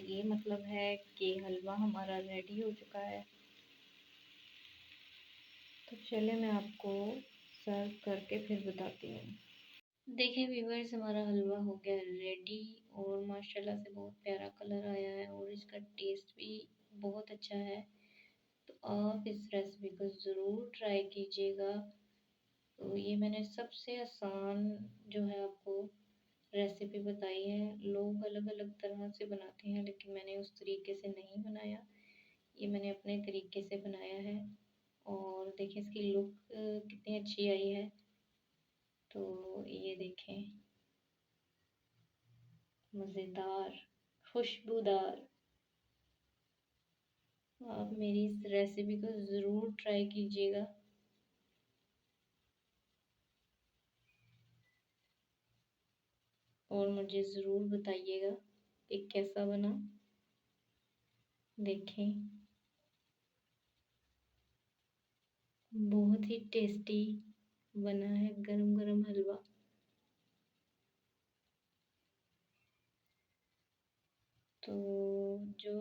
ये मतलब है कि हलवा हमारा रेडी हो चुका है। तो चलिए मैं आपको सर्व करके फिर बताती हूँ। देखिए व्यूअर्स, हमारा हलवा हो गया रेडी और माशाल्लाह से बहुत प्यारा कलर आया है और इसका टेस्ट भी बहुत अच्छा है। तो आप इस रेसिपी को ज़रूर ट्राई कीजिएगा। तो ये मैंने सबसे आसान जो है आपको रेसिपी बताई है। लोग अलग अलग तरह से बनाते हैं लेकिन मैंने उस तरीके से नहीं बनाया, ये मैंने अपने तरीके से बनाया है। और देखिए इसकी लुक कितनी अच्छी आई है। तो ये देखें, मज़ेदार, खुशबूदार। आप मेरी इस रेसिपी को ज़रूर ट्राई कीजिएगा। और मुझे ज़रूर बताइएगा कि कैसा बना। देखें, बहुत ही टेस्टी बना है गरम गरम हलवा। तो जो